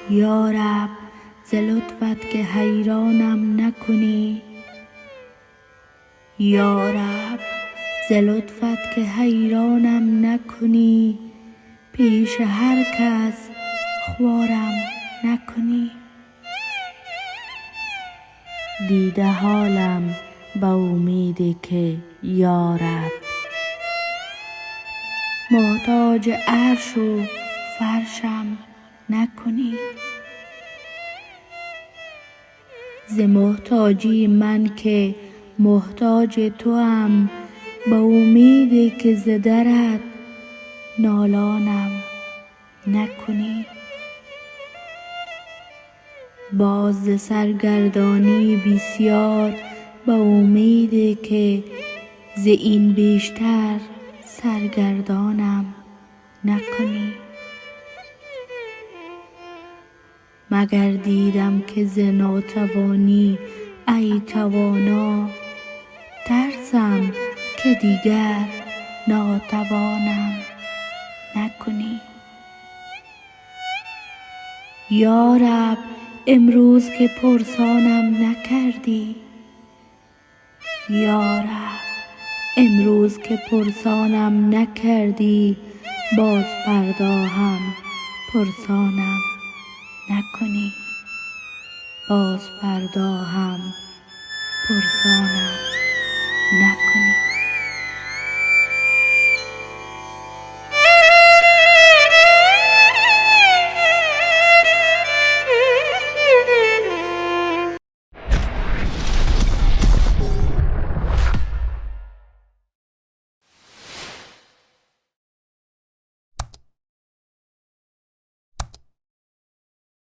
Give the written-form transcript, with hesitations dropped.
یا رب ز لطفت که حیرانم نکنی، یا رب ز لطفت که حیرانم نکنی، پیش هر کس خوارم نکنی. دیده حالم با امیدی که یا رب محتاج عرش و فرشم نکنی. ز محتاجی من که محتاج توام، با امیدی که ز درت نالانم نکنی. باز ز سرگردانی بسیار، با امیدی که ز این بیشتر سرگردانم نکنی. مگر دیدم که ز ناتوانی ای توانا، ترسم که دیگر ناتوانم نکنی. یا رب امروز که پرسانم نکردی، یا رب امروز که پرسانم نکردی، باز فردا هم پرسانم نکنی، باز فردا هم پرسانم نکنی.